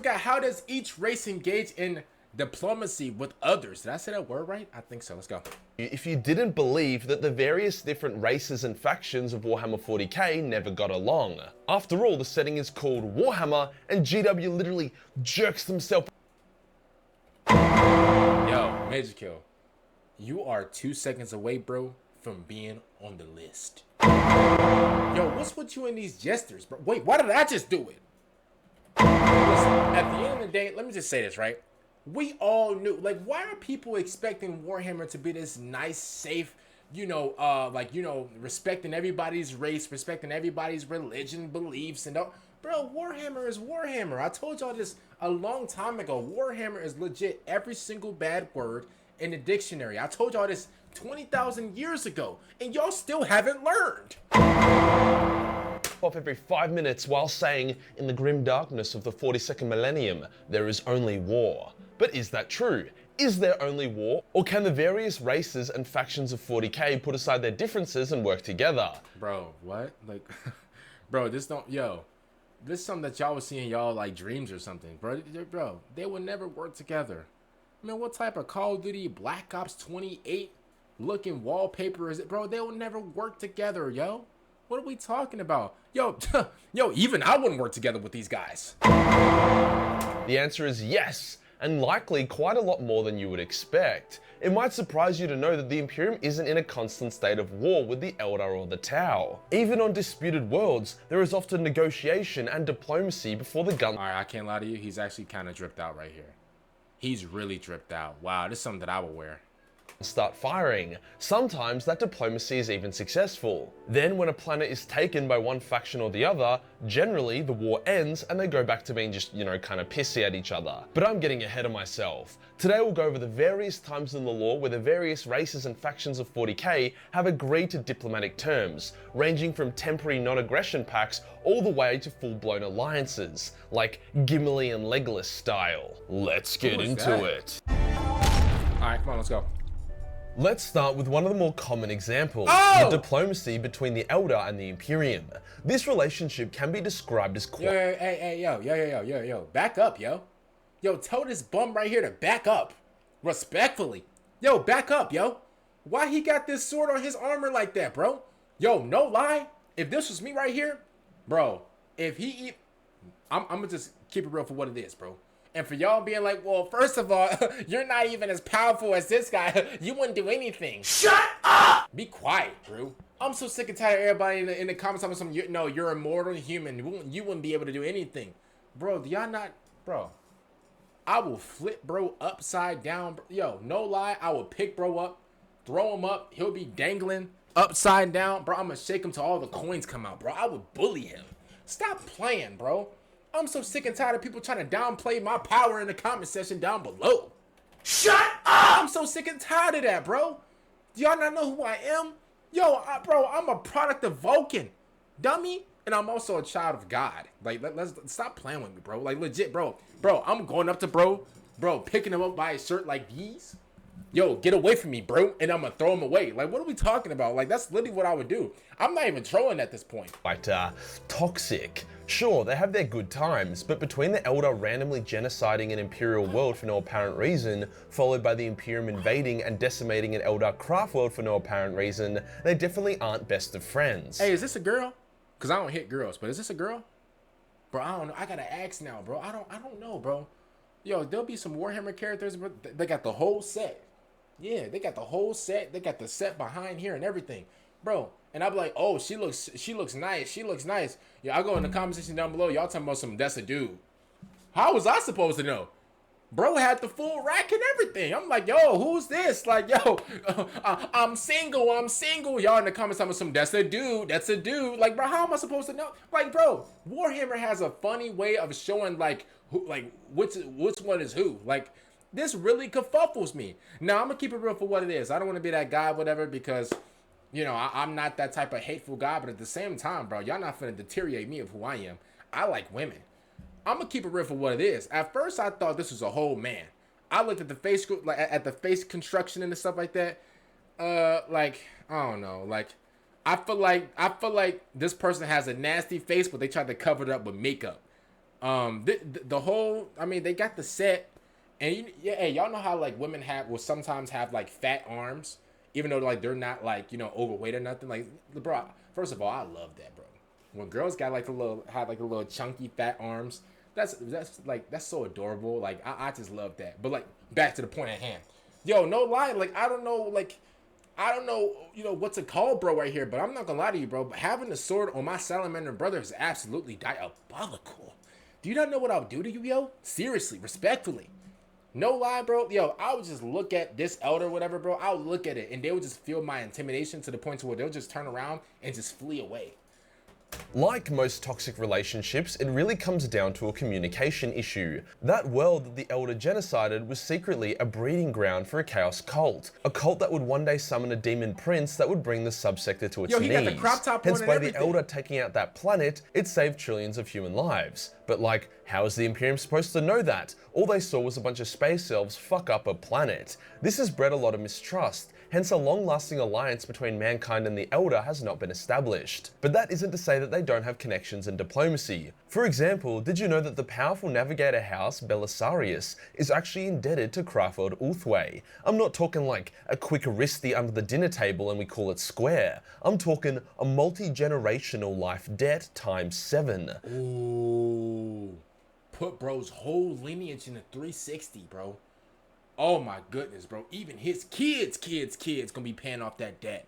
forgot, how does each race engage in diplomacy with others? Did I say that word right? I think so. Let's go. If you didn't believe that the various different races and factions of Warhammer 40k never got along. After all, the setting is called Warhammer, and GW literally jerks themselves. Yo, Major Kill, you are 2 seconds away, bro, from being on the list. Yo, what's with you and these jesters, bro? Wait, why did I just do it? Listen, at the end of the day, let me just say this, right? We all knew, like, why are people expecting Warhammer to be this nice, safe, respecting everybody's race, respecting everybody's religion, beliefs, and all? Bro, Warhammer is Warhammer. I told y'all this a long time ago. Warhammer is legit every single bad word in the dictionary. I told y'all this 20,000 years ago, and y'all still haven't learned. Off every 5 minutes while saying, in the grim darkness of the 42nd millennium, there is only war. But is that true? Is there only war? Or can the various races and factions of 40k put aside their differences and work together? Bro, what? Like, bro, this is something that y'all was seeing y'all like dreams or something. Bro, they would never work together. I mean, what type of Call of Duty Black Ops 28 looking wallpaper is it? Bro, they will never work together, yo. What are we talking about? Yo, even I wouldn't work together with these guys. The answer is yes, and likely quite a lot more than you would expect. It might surprise you to know that the Imperium isn't in a constant state of war with the Eldar or the T'au. Even on disputed worlds, there is often negotiation and diplomacy before the gun. Alright, I can't lie to you, he's actually kind of dripped out right here. He's really dripped out. Wow, this is something that I would wear. Start firing. Sometimes that diplomacy is even successful. Then when a planet is taken by one faction or the other, generally the war ends and they go back to being just, kind of pissy at each other. But I'm getting ahead of myself. Today we'll go over the various times in the lore where the various races and factions of 40k have agreed to diplomatic terms, ranging from temporary non-aggression pacts all the way to full-blown alliances, like Gimli and Legolas style. Let's get into it. Alright, come on, let's go. Let's start with one of the more common examples, the diplomacy between the Eldar and the Imperium. This relationship can be described as yo, back up, yo. Yo, tell this bum right here to back up. Respectfully. Yo, back up, yo. Why he got this sword on his armor like that, bro? Yo, no lie. If this was me right here, bro, I'm gonna just keep it real for what it is, bro. And for y'all being like, well, first of all, you're not even as powerful as this guy. You wouldn't do anything. Shut up! Be quiet, bro. I'm so sick and tired of everybody in the comments talking something. No, you're a mortal human. You wouldn't be able to do anything. Bro, do y'all not? Bro, I will flip bro upside down. Yo, no lie. I will pick bro up, throw him up. He'll be dangling upside down. Bro, I'm going to shake him till all the coins come out, bro. I would bully him. Stop playing, bro. I'm so sick and tired of people trying to downplay my power in the comment section down below. Shut up! I'm so sick and tired of that, bro. Do y'all not know who I am? Yo, bro, I'm a product of Vulcan. Dummy. And I'm also a child of God. Like, let's stop playing with me, bro. Like, legit, bro. Bro, I'm going up to bro, picking him up by his shirt like these. Yo, get away from me, bro. And I'm going to throw him away. Like, what are we talking about? Like, that's literally what I would do. I'm not even trolling at this point. Right, toxic. Sure, they have their good times, but between the Eldar randomly genociding an Imperial world for no apparent reason, followed by the Imperium invading and decimating an Eldar craft world for no apparent reason, they definitely aren't best of friends. Hey, is this a girl? Because I don't hit girls, but is this a girl? Bro, I don't know. I gotta ask now, bro. I don't know, bro. Yo, there'll be some Warhammer characters, but they got the whole set. Yeah, they got the whole set. They got the set behind here and everything. Bro, and I'll be like, oh, she looks nice. She looks nice. Yeah, I'll go in the comment section down below. Y'all talking about some, that's a dude. How was I supposed to know? Bro had the full rack and everything. I'm like, yo, who's this? Like, yo, I'm single. Y'all in the comments talking about some, that's a dude. Like, bro, how am I supposed to know? Like, bro, Warhammer has a funny way of showing, like, which one is who. Like, this really kerfuffles me. Now, I'm going to keep it real for what it is. I don't want to be that guy, whatever, because, I'm not that type of hateful guy. But at the same time, bro, y'all not finna deteriorate me of who I am. I like women. I'm gonna keep it real for what it is. At first, I thought this was a whole man. I looked at the face, like at the face construction and stuff like that. Like, I don't know. Like, I feel like this person has a nasty face, but they tried to cover it up with makeup. The whole, I mean, they got the set, and yeah, hey, y'all know how like women will sometimes have like fat arms, even though like they're not like overweight or nothing. Like, bro, first of all, I love that, bro. When girls got like the little chunky fat arms, that's so adorable. Like I just love that. But like back to the point at hand, yo, no lie, like I don't know, what's it called, bro, right here, but I'm not gonna lie to you, bro. But having the sword on my salamander brother is absolutely diabolical. Do you not know what I'll do to you, yo? Seriously, respectfully. No lie, bro. Yo, I would just look at this elder, whatever, bro. I would look at it, and they would just feel my intimidation to the point to where they'll just turn around and just flee away. Like most toxic relationships, it really comes down to a communication issue. That world that the Elder genocided was secretly a breeding ground for a chaos cult. A cult that would one day summon a demon prince that would bring the subsector to its Yo, knees. he got the crop top on Hence, and by everything. the Elder taking out that planet, it saved trillions of human lives. But like, how is the Imperium supposed to know that? All they saw was a bunch of space elves fuck up a planet. This has bred a lot of mistrust. Hence, a long-lasting alliance between mankind and the Elder has not been established. But that isn't to say that they don't have connections and diplomacy. For example, did you know that the powerful navigator house, Belisarius, is actually indebted to Crawford Ulthway? I'm not talking like a quick wristy under the dinner table and we call it square. I'm talking a multi-generational life debt times 7. Ooh. Put bro's whole lineage in a 360, bro. Oh my goodness, bro. Even his kids gonna be paying off that debt.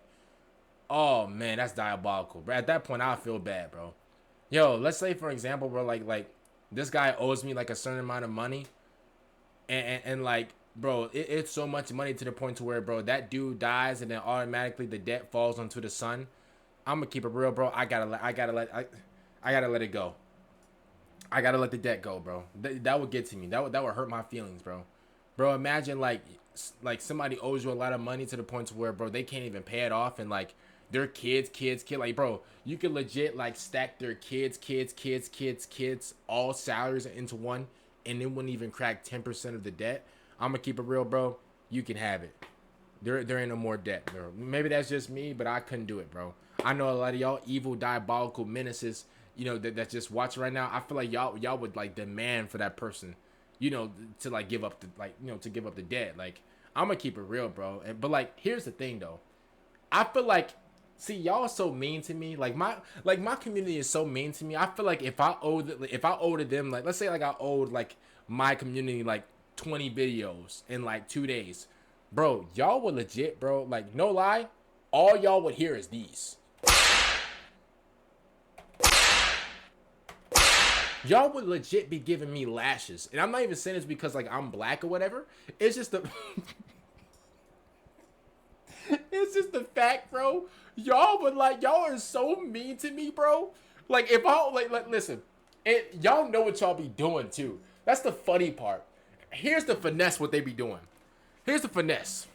Oh man, that's diabolical. Bro, at that point, I feel bad, bro. Yo, let's say for example, bro, like this guy owes me like a certain amount of money, and like, bro, it's so much money to the point to where, bro, that dude dies and then automatically the debt falls onto the son. I'm gonna keep it real, bro. I gotta let it go. I gotta let the debt go, bro. That would get to me. That would hurt my feelings, bro. Bro, imagine like somebody owes you a lot of money to the point to where, bro, they can't even pay it off, and like their kids, like, bro, you could legit like stack their kids, all salaries into one, and it wouldn't even crack 10% of the debt. I'm gonna keep it real, bro. You can have it. There ain't no more debt, bro. Maybe that's just me, but I couldn't do it, bro. I know a lot of y'all evil, diabolical menaces, that just watching right now. I feel like y'all would like demand for that person, to like give up the debt. Like, I'm gonna keep it real, bro. But like, here's the thing though. I feel like, see, y'all are so mean to me. Like my community is so mean to me. I feel like if I owed them, like, let's say like I owed like my community like 20 videos in like 2 days, bro, y'all would legit, bro. Like, no lie, all y'all would hear is these. Y'all would legit be giving me lashes. And I'm not even saying this because like I'm black or whatever. It's just the it's just the fact, bro. Y'all are so mean to me, bro. Like, if I like listen, y'all know what y'all be doing too. That's the funny part. Here's the finesse what they be doing. Here's the finesse.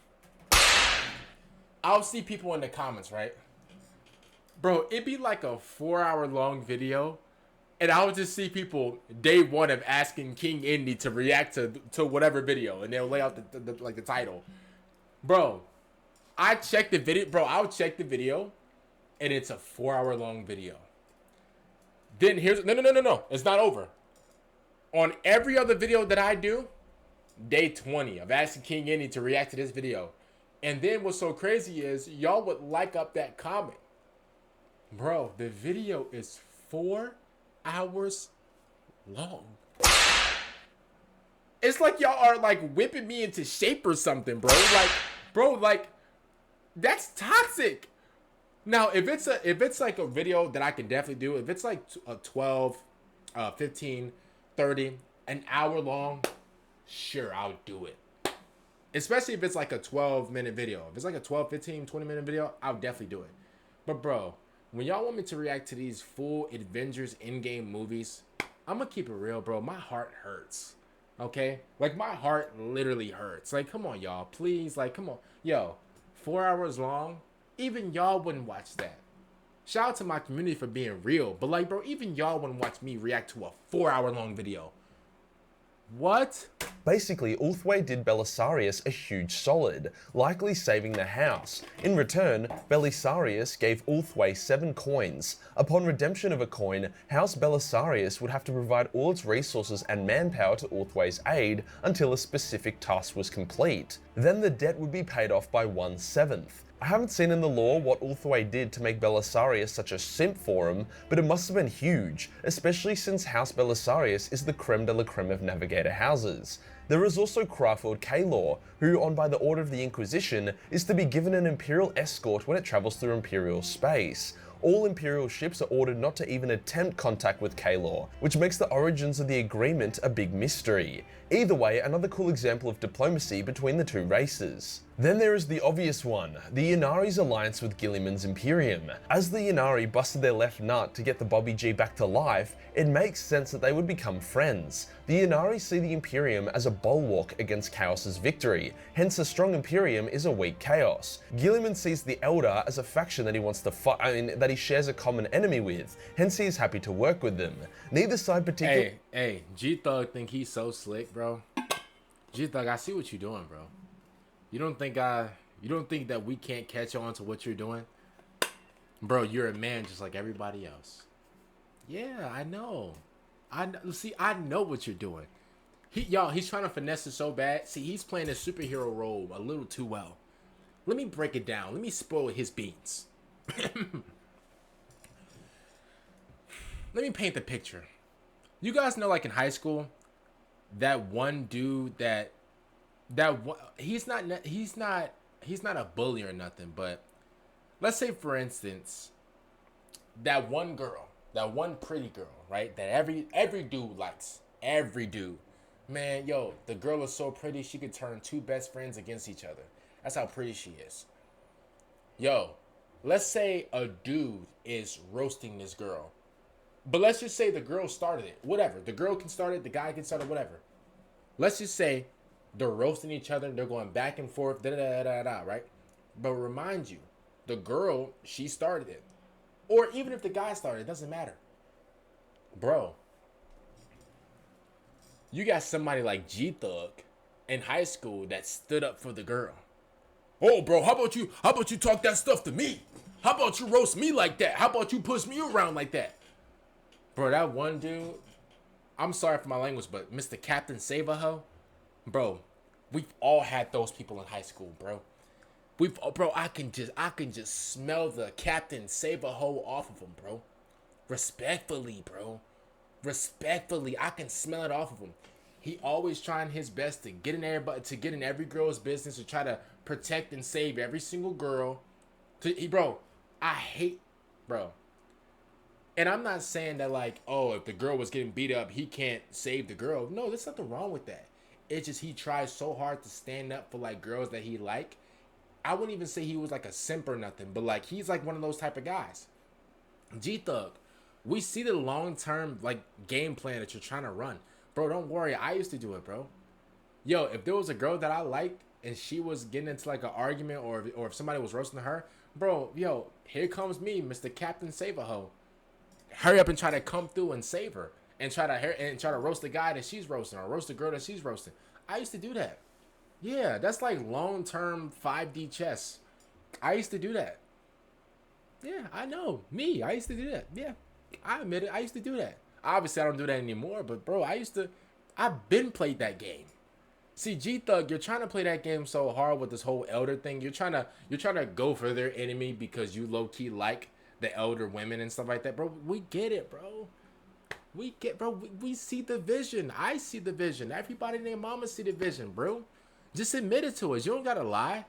I'll see people in the comments, right? Bro, it'd be like a 4-hour long video. And I would just see people day one of asking King Indy to react to whatever video, and they'll lay out the title. Bro, I checked the video. Bro, I'll check the video, and it's a 4-hour long video. Then here's no. It's not over. On every other video that I do, day 20 of asking King Indy to react to this video. And then what's so crazy is y'all would like up that comment. Bro, the video is 4 hours long. It's like y'all are like whipping me into shape or something, bro. Like, bro, like, that's toxic. Now, if it's like a video that I can definitely do, if it's like a 12, 15, 30, an hour long, sure, I'll do it. Especially if it's like a 12-minute video. If it's like a 12, 15, 20-minute video, I'll definitely do it. But bro, when y'all want me to react to these full Avengers Endgame movies, I'm gonna keep it real, bro. My heart hurts. Okay? Like, my heart literally hurts. Like, come on, y'all. Please, like, come on. Yo, 4 hours long? Even y'all wouldn't watch that. Shout out to my community for being real. But, like, bro, even y'all wouldn't watch me react to a 4-hour long video. What? Basically, Ulthwé did Belisarius a huge solid, likely saving the house. In return, Belisarius gave Ulthwé 7 coins. Upon redemption of a coin, House Belisarius would have to provide all its resources and manpower to Ulthwé's aid until a specific task was complete. Then the debt would be paid off by 1/7. I haven't seen in the lore what Ulthwé did to make Belisarius such a simp for him, but it must have been huge, especially since House Belisarius is the creme de la creme of navigator houses. There is also Crawford Kaelor, who, on by the order of the Inquisition, is to be given an Imperial escort when it travels through Imperial space. All Imperial ships are ordered not to even attempt contact with Kaelor, which makes the origins of the agreement a big mystery. Either way, another cool example of diplomacy between the two races. Then there is the obvious one, the Ynnari's alliance with Guilliman's Imperium. As the Ynnari busted their left nut to get the Bobby G back to life, it makes sense that they would become friends. The Ynnari see the Imperium as a bulwark against Chaos's victory, hence a strong Imperium is a weak Chaos. Guilliman sees the Eldar as a faction that he wants to fight, that he shares a common enemy with, hence he is happy to work with them. Neither side particularly— Hey, G-Thug think he's so slick, bro. G-Thug, I see what you're doing, bro. You don't think that we can't catch on to what you're doing? Bro, you're a man just like everybody else. Yeah, I know. See, I know what you're doing. He's trying to finesse it so bad. See, he's playing a superhero role a little too well. Let me break it down. Let me spoil his beans. Let me paint the picture. You guys know, like in high school, that one dude he's not a bully or nothing, but let's say, for instance, that one pretty girl, right? That every dude likes. Every dude. Man, yo, the girl is so pretty she could turn two best friends against each other. That's how pretty she is. Yo, let's say a dude is roasting this girl. But let's just say the girl started it. Whatever. The girl can start it, the guy can start it, whatever. Let's just say they're roasting each other, they're going back and forth, right? But remind you, the girl, she started it. Or even if the guy started, it doesn't matter. Bro, you got somebody like G-Thug in high school that stood up for the girl. Oh, bro, how about you talk that stuff to me? How about you roast me like that? How about you push me around like that? Bro, that one dude, I'm sorry for my language, but Mr. Captain Save-A-Ho, bro, we've all had those people in high school, bro. I can just smell the Captain Save-A-Ho off of him, bro. Respectfully, bro. Respectfully, I can smell it off of him. He always trying his best to get in every girl's business, to try to protect and save every single girl. Bro, and I'm not saying that, like, oh, if the girl was getting beat up, he can't save the girl. No, there's nothing wrong with that. It's just he tries so hard to stand up for, like, girls that he like. I wouldn't even say he was, like, a simp or nothing, but, like, he's, like, one of those type of guys. G-Thug, we see the long-term, like, game plan that you're trying to run. Bro, don't worry. I used to do it, bro. Yo, if there was a girl that I liked and she was getting into, like, an argument, or if somebody was roasting her, bro, yo, here comes me, Mr. Captain Save-A-Ho. Hurry up and try to come through and save her, and try to roast the guy that she's roasting, or roast the girl that she's roasting. I used to do that. Yeah, that's like long-term 5D chess. I used to do that. Yeah, I know. I used to do that. Yeah, I admit it. I used to do that. Obviously, I don't do that anymore, but bro, I've been played that game. See, G-Thug, you're trying to play that game so hard with this whole elder thing. You're trying to go for their enemy because you low-key like the elder women and stuff like that, bro. We get it, bro. We see the vision. I see the vision. Everybody and their mama see the vision, bro. Just admit it to us. You don't gotta lie.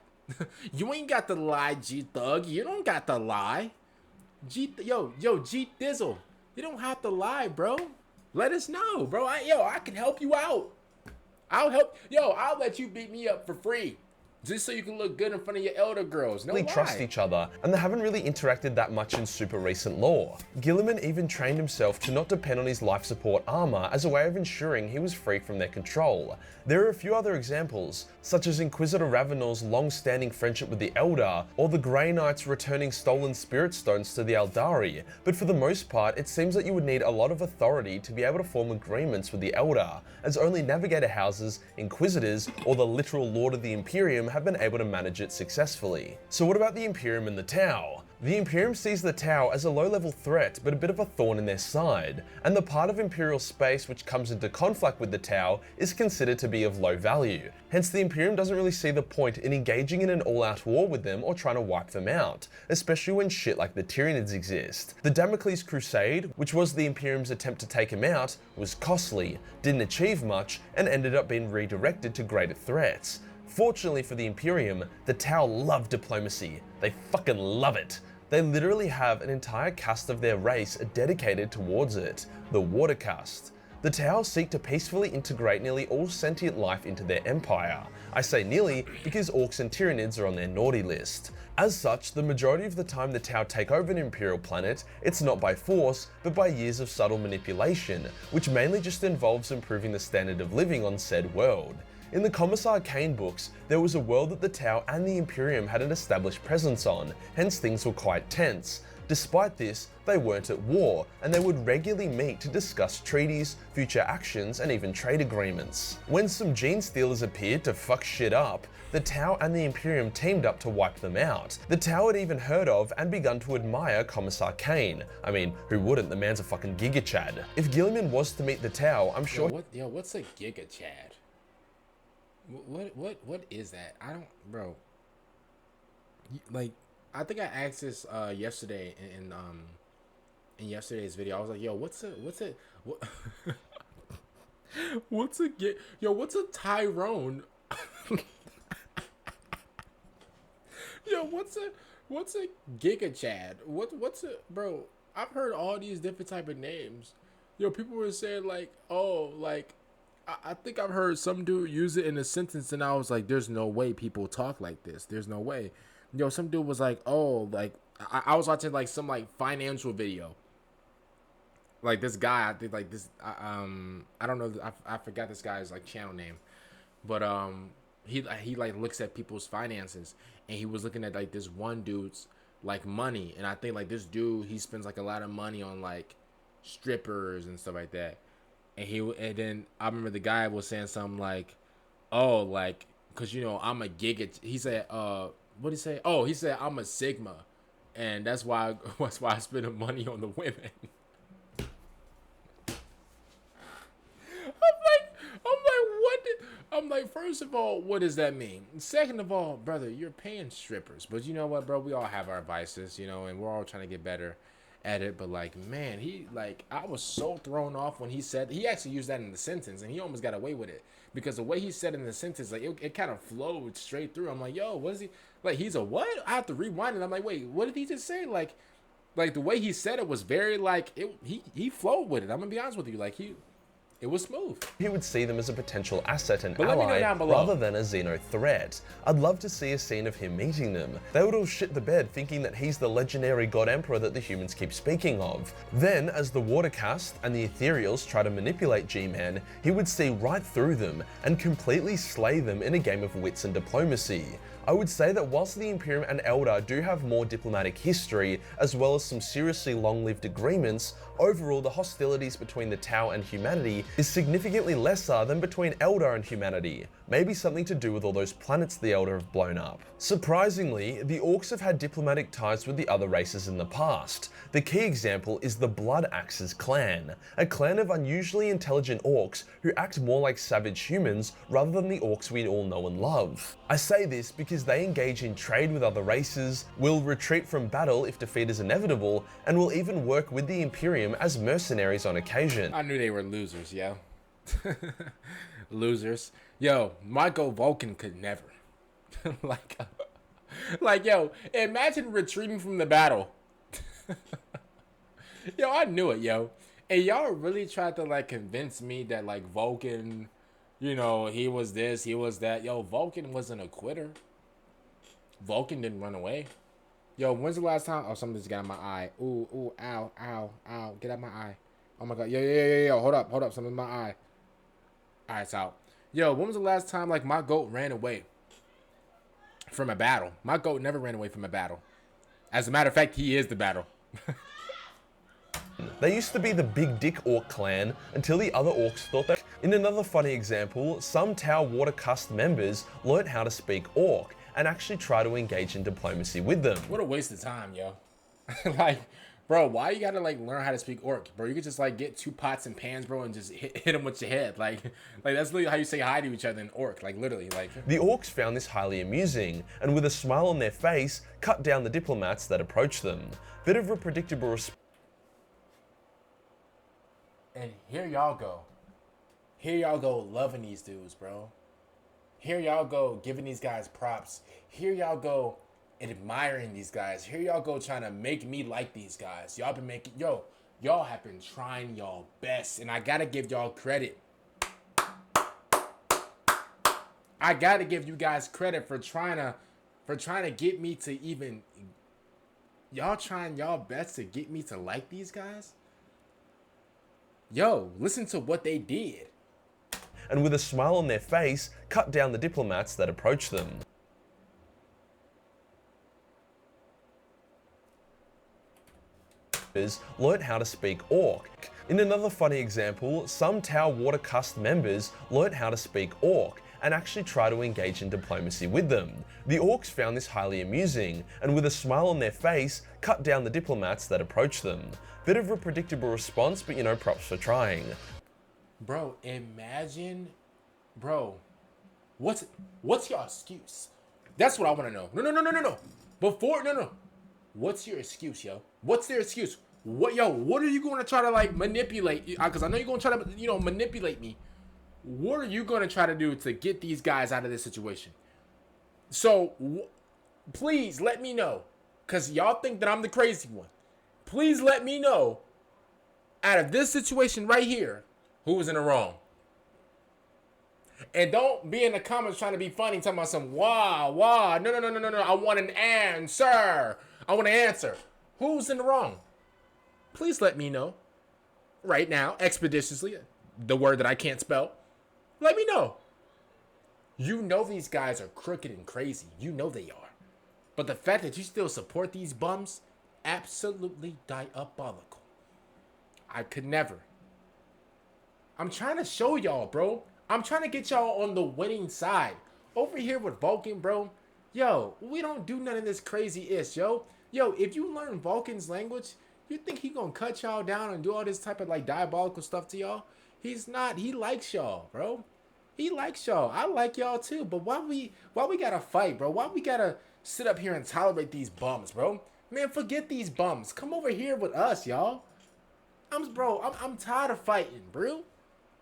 You ain't got to lie, G-Thug. You don't got to lie. G-Thizzle. You don't have to lie, bro. Let us know, bro. I can help you out. I'll let you beat me up for free. Just so you can look good in front of your elder girls. No lie. Trust each other, and they haven't really interacted that much in super recent lore. Guilliman even trained himself to not depend on his life support armor as a way of ensuring he was free from their control. There are a few other examples, such as Inquisitor Ravenel's long-standing friendship with the Elder, or the Grey Knights returning stolen spirit stones to the Aeldari, but for the most part, it seems that you would need a lot of authority to be able to form agreements with the Elder, as only Navigator houses, Inquisitors, or the literal Lord of the Imperium have been able to manage it successfully. So what about the Imperium and the T'au? The Imperium sees the T'au as a low-level threat, but a bit of a thorn in their side, and the part of Imperial space which comes into conflict with the T'au is considered to be of low value. Hence, the Imperium doesn't really see the point in engaging in an all-out war with them or trying to wipe them out, especially when shit like the Tyranids exist. The Damocles Crusade, which was the Imperium's attempt to take him out, was costly, didn't achieve much, and ended up being redirected to greater threats. Fortunately for the Imperium, the T'au love diplomacy. They fucking love it. They literally have an entire caste of their race dedicated towards it, the Water Caste. The T'au seek to peacefully integrate nearly all sentient life into their empire. I say nearly because orcs and Tyranids are on their naughty list. As such, the majority of the time the T'au take over an Imperial planet, it's not by force, but by years of subtle manipulation, which mainly just involves improving the standard of living on said world. In the Commissar Kane books, there was a world that the T'au and the Imperium had an established presence on, hence things were quite tense. Despite this, they weren't at war, and they would regularly meet to discuss treaties, future actions, and even trade agreements. When some gene stealers appeared to fuck shit up, the T'au and the Imperium teamed up to wipe them out. The T'au had even heard of and begun to admire Commissar Kane. I mean, who wouldn't? The man's a fucking Giga Chad. If Guilliman was to meet the T'au, I'm sure— what's a Giga Chad? What is that? I don't, bro. Like, I think I asked this yesterday in yesterday's video. I was like, yo, what's a what's a Tyrone? Yo, what's a Giga Chad? What's a, bro? I've heard all these different type of names. Yo, people were saying like, oh, like, I think I've heard some dude use it in a sentence, and I was like, there's no way people talk like this. There's no way. Yo, some dude was like, oh, like, I was watching like some like financial video. Like this guy, I think like this, I don't know, I forgot this guy's like channel name, but he like looks at people's finances, and he was looking at like this one dude's like money, and I think like this dude, he spends like a lot of money on like strippers and stuff like that. And then I remember the guy was saying something like, oh, like, cause you know, I'm a giga. He said, what did he say? Oh, he said, I'm a Sigma. And that's why I spend the money on the women. I'm like, first of all, what does that mean? Second of all, brother, you're paying strippers. But you know what, bro? We all have our vices, you know, and we're all trying to get better at it. But like, man, I was so thrown off when he actually used that in the sentence, and he almost got away with it because the way he said it in the sentence, like it kind of flowed straight through. I'm like, yo, what is he like? He's a what? I have to rewind it. I'm like, wait, what did he just say? Like the way he said it was very like he flowed with it. I'm gonna be honest with you, like it was smooth. He would see them as a potential asset and ally rather than a Xeno threat. I'd love to see a scene of him meeting them. They would all shit the bed thinking that he's the legendary God Emperor that the humans keep speaking of. Then, as the Water Caste and the Ethereals try to manipulate G-Man, he would see right through them and completely slay them in a game of wits and diplomacy. I would say that whilst the Imperium and Eldar do have more diplomatic history, as well as some seriously long-lived agreements, overall the hostilities between the T'au and humanity is significantly lesser than between Eldar and humanity. Maybe something to do with all those planets the Eldar have blown up. Surprisingly, the Orcs have had diplomatic ties with the other races in the past. The key example is the Blood Axes clan, a clan of unusually intelligent Orcs who act more like savage humans rather than the Orcs we all know and love. I say this because they engage in trade with other races, will retreat from battle if defeat is inevitable, and will even work with the Imperium as mercenaries on occasion. I knew they were losers, yo. Losers. Yo, Michael Vulcan could never. like, yo, imagine retreating from the battle. Yo, I knew it, yo. And y'all really tried to like convince me that like Vulcan, you know, he was this, he was that. Yo, Vulcan wasn't a quitter. Vulcan didn't run away. Yo, when's the last time? Oh, something just got in my eye. Ooh, ooh, ow, ow, ow. Get out my eye. Oh my god. Yo. Hold up. Something in my eye. Alright, it's out. Yo, when was the last time like my goat ran away from a battle? My goat never ran away from a battle. As a matter of fact, he is the battle. They used to be the big dick orc clan until the other orcs thought that. In another funny example, some T'au Water Cust members learnt how to speak orc and actually try to engage in diplomacy with them. What a waste of time, yo. Like, bro, why you gotta like learn how to speak orc, bro? You could just like get 2 pots and pans, bro, and just hit them with your head. Like that's literally how you say hi to each other in orc. Like literally, like. The orcs found this highly amusing, and with a smile on their face, cut down the diplomats that approached them. Bit of a predictable response. And here y'all go. Here y'all go loving these dudes, bro. Here y'all go giving these guys props. Here y'all go admiring these guys. Here y'all go trying to make me like these guys. Y'all been making, y'all have been trying y'all best. And I gotta give y'all credit. I gotta give you guys credit for trying to get me to even, y'all trying y'all best to get me to like these guys. Yo, listen to what they did. And with a smile on their face, cut down the diplomats that approached them. Learnt how to speak orc. In another funny example, some T'au Water Cust members learnt how to speak orc and actually try to engage in diplomacy with them. The orcs found this highly amusing, and with a smile on their face, cut down the diplomats that approached them. Bit of a predictable response, but props for trying. Bro, imagine, bro, what's your excuse? That's what I want to know. No. No. What's your excuse, yo? What's their excuse? What are you going to try to like manipulate? Because I know you're going to try to, manipulate me. What are you going to try to do to get these guys out of this situation? So, please let me know. Because y'all think that I'm the crazy one. Please let me know, out of this situation right here, who was in the wrong. And don't be in the comments trying to be funny, talking about some, wow. No. I want an answer. I want an answer. Who's in the wrong? Please let me know. Right now, expeditiously, the word that I can't spell. Let me know. You know these guys are crooked and crazy. You know they are. But the fact that you still support these bums, absolutely diabolical. I could never. I'm trying to show y'all, bro. I'm trying to get y'all on the winning side. Over here with Vulcan, bro. Yo, we don't do none of this crazy-ish, yo. Yo, if you learn Vulcan's language, you think he gonna cut y'all down and do all this type of like diabolical stuff to y'all? He's not. He likes y'all, bro. He likes y'all. I like y'all too. But why we gotta fight, bro? Why we gotta sit up here and tolerate these bums, bro? Man, forget these bums. Come over here with us, y'all. I'm tired of fighting, bro.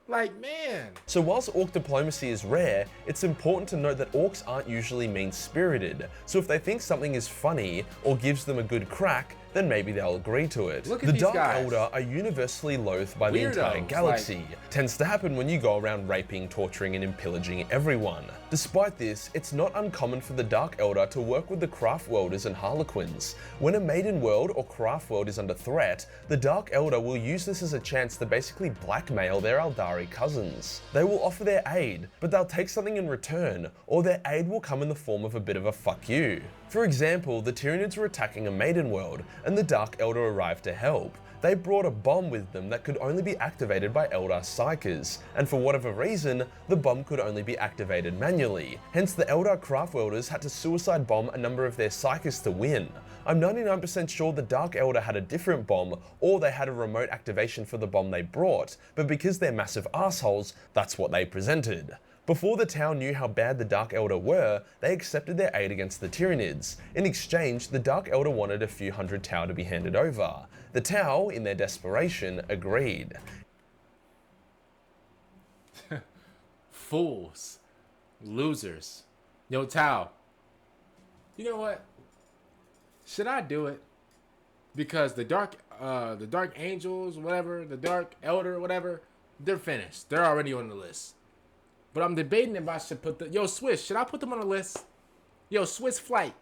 Like, man. So whilst orc diplomacy is rare, it's important to note that orcs aren't usually mean-spirited. So if they think something is funny or gives them a good crack, then maybe they'll agree to it. Look at the these Dark guys. Elder are universally loathed by the entire galaxy. Tends to happen when you go around raping, torturing, and pillaging everyone. Despite this, it's not uncommon for the Dark Elder to work with the Craft Worlders and Harlequins. When a Maiden World or Craft World is under threat, the Dark Elder will use this as a chance to basically blackmail their Aeldari cousins. They will offer their aid, but they'll take something in return, or their aid will come in the form of a bit of a fuck you. For example, the Tyranids were attacking a Maiden World, and the Dark Elder arrived to help. They brought a bomb with them that could only be activated by Eldar Psykers, and for whatever reason, the bomb could only be activated manually. Hence, the Eldar Craftworlders had to suicide bomb a number of their Psykers to win. I'm 99% sure the Dark Elder had a different bomb, or they had a remote activation for the bomb they brought, but because they're massive assholes, that's what they presented. Before the T'au knew how bad the Dark Elder were, they accepted their aid against the Tyranids. In exchange, the Dark Elder wanted a few hundred T'au to be handed over. The T'au, in their desperation, agreed. Fools. Losers. Yo, T'au. You know what? Should I do it? Because the Dark Angels, whatever, the Dark Elder, whatever, they're finished. They're already on the list. But I'm debating if I should put Yo, Swiss, should I put them on the list? Yo, Swiss Flight.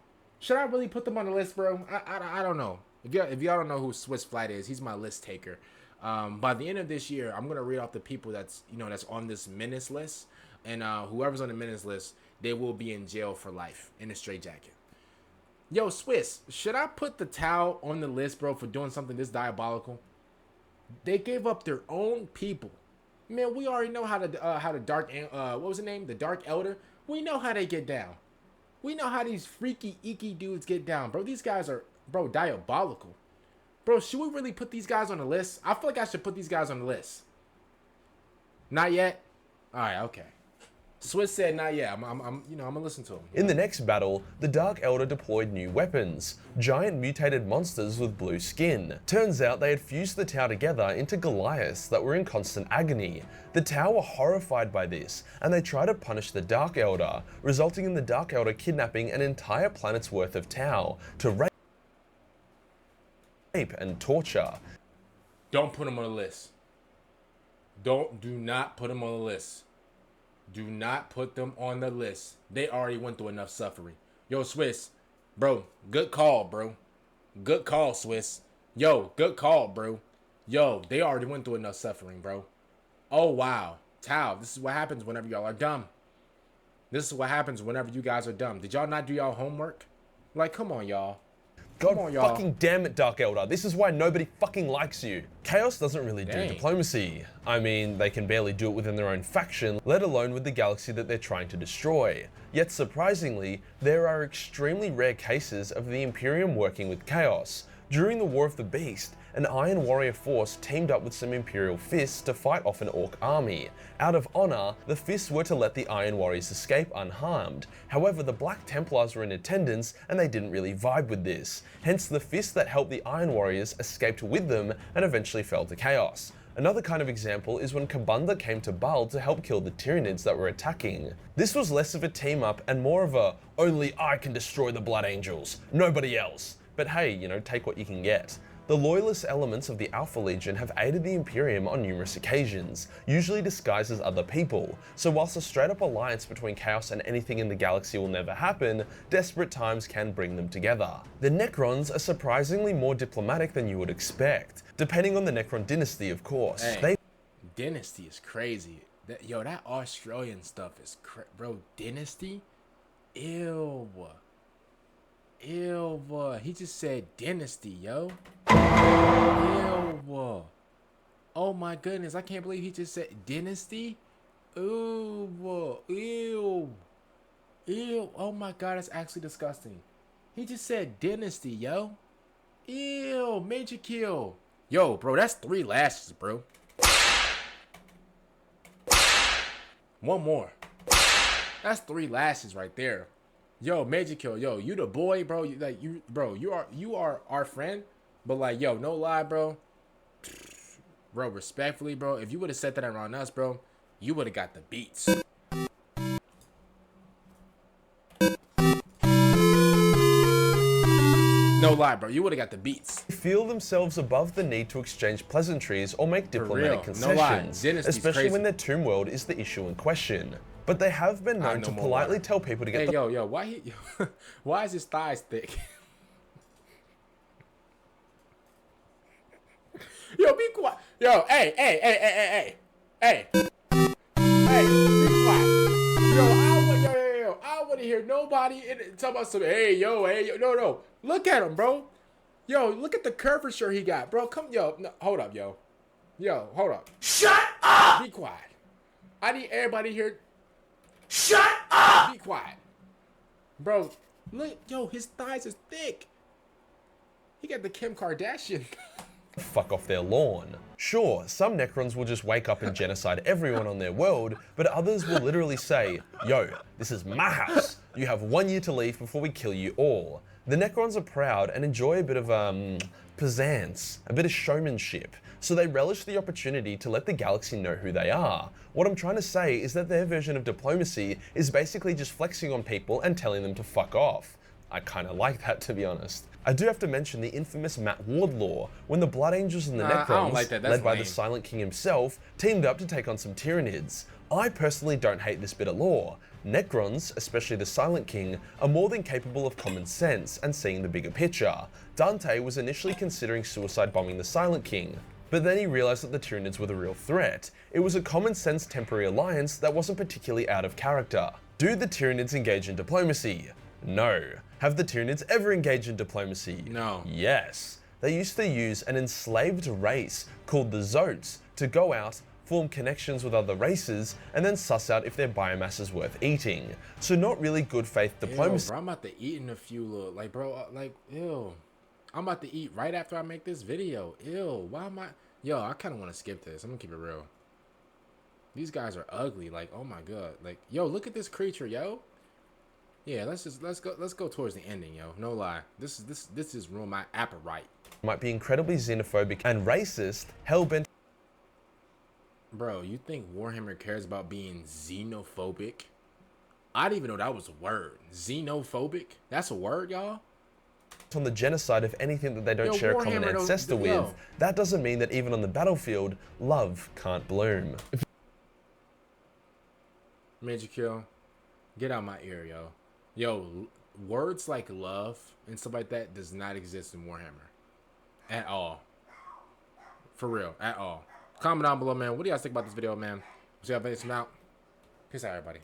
Should I really put them on the list, bro? I don't know. If y'all don't know who Swiss Flight is, he's my list taker. By the end of this year, I'm gonna read off the people that's on this menace list, and whoever's on the menace list, they will be in jail for life in a straitjacket. Yo, Swiss, should I put the T'au on the list, bro, for doing something this diabolical? They gave up their own people. Man, we already know how the dark what was the name? The Dark Elder. We know how they get down. We know how these freaky icky dudes get down, bro. These guys are, bro, diabolical. Bro, should we really put these guys on the list? I feel like I should put these guys on the list. Not yet? All right, okay. Swiss said not yet. I'm gonna listen to him. In the next battle, the Dark Elder deployed new weapons, giant mutated monsters with blue skin. Turns out they had fused the T'au together into Goliaths that were in constant agony. The T'au were horrified by this, and they tried to punish the Dark Elder, resulting in the Dark Elder kidnapping an entire planet's worth of T'au to rape and torture. Don't put him on the list. Do not put him on the list. Do not put them on the list. They already went through enough suffering. Yo, Swiss, bro, good call, bro. Good call, Swiss. Yo, good call, bro. Yo, they already went through enough suffering, bro. Oh, wow. T'au, this is what happens whenever y'all are dumb. This is what happens whenever you guys are dumb. Did y'all not do y'all homework? Like, come on, y'all. God fucking damn it, Dark Elder. This is why nobody fucking likes you. Chaos doesn't really do diplomacy. I mean, they can barely do it within their own faction, let alone with the galaxy that they're trying to destroy. Yet surprisingly, there are extremely rare cases of the Imperium working with Chaos. During the War of the Beast, an Iron Warrior force teamed up with some Imperial Fists to fight off an Orc army. Out of honor, the Fists were to let the Iron Warriors escape unharmed. However, the Black Templars were in attendance and they didn't really vibe with this. Hence, the Fists that helped the Iron Warriors escaped with them and eventually fell to Chaos. Another kind of example is when Kabunda came to Bal to help kill the Tyranids that were attacking. This was less of a team up and more of a, only I can destroy the Blood Angels, nobody else. But hey, take what you can get. The loyalist elements of the Alpha Legion have aided the Imperium on numerous occasions, usually disguised as other people, so whilst a straight up alliance between Chaos and anything in the galaxy will never happen, desperate times can bring them together. The Necrons are surprisingly more diplomatic than you would expect, depending on the Necron dynasty of course. Hey, dynasty is crazy. That Australian stuff is bro, dynasty? Ew. Ew, he just said dynasty, yo. Ew. Oh my goodness, I can't believe he just said dynasty. Ew. Ew. Ew. Oh my god, that's actually disgusting. He just said dynasty, yo. Ew, major kill. Yo, bro, that's 3 lashes, bro. One more. That's 3 lashes right there. Yo, major kill. Yo, you the boy, bro. You are our friend. But like, yo, no lie, bro. Bro, respectfully, bro. If you would have said that around us, bro, you would have got the beats. No lie, bro. You would have got the beats. They feel themselves above the need to exchange pleasantries or make diplomatic concessions, especially when their tomb world is the issue in question. But they have been known to politely tell people to get yo, why is his thighs thick? Yo, be quiet. Yo, hey, be quiet. Yo, I don't want to hear nobody talk about some, hey, yo, no. Look at him, bro. Yo, look at the curvature he got, bro. Hold up, yo. Yo, hold up. Shut up! Be quiet. I need everybody here. Shut up! Be quiet. Bro, look, yo, his thighs is thick. He got the Kim Kardashian. Fuck off their lawn. Sure, some Necrons will just wake up and genocide everyone on their world, but others will literally say, yo, this is my house. You have 1 year to leave before we kill you all. The Necrons are proud and enjoy a bit of, pizzazz, a bit of showmanship, so they relish the opportunity to let the galaxy know who they are. What I'm trying to say is that their version of diplomacy is basically just flexing on people and telling them to fuck off. I kind of like that, to be honest. I do have to mention the infamous Matt Ward lore, when the Blood Angels and the I don't Necrons, like that. That's led by the lame. Silent King himself, teamed up to take on some Tyranids. I personally don't hate this bit of lore. Necrons, especially the Silent King, are more than capable of common sense and seeing the bigger picture. Dante was initially considering suicide bombing the Silent King, but then he realized that the Tyranids were the real threat. It was a common sense temporary alliance that wasn't particularly out of character. Do the Tyranids engage in diplomacy? No. Have the Tyranids ever engaged in diplomacy? No. Yes. They used to use an enslaved race called the Zotes to go out, form connections with other races, and then suss out if their biomass is worth eating. So not really good faith diplomacy. Ew, bro, I'm about to eat in a few little, like, bro, like, ew. I'm about to eat right after I make this video. Ew, why am I? Yo, I kind of want to skip this. I'm gonna keep it real. These guys are ugly. Like, oh my god. Like, yo, look at this creature, yo. Yeah, let's go towards the ending, yo. No lie. This is ruin my appetite. Might be incredibly xenophobic and racist, hellbent. Bro, you think Warhammer cares about being xenophobic? I didn't even know that was a word. Xenophobic? That's a word, y'all? On the genocide of anything that they don't share a common Warhammer ancestor with. yo. That doesn't mean that even on the battlefield, love can't bloom. Major kill. Get out my ear, yo. Yo, words like love and stuff like that does not exist in Warhammer. At all. For real, at all. Comment down below, man. What do you guys think about this video, man? See y'all, out. Peace out, everybody.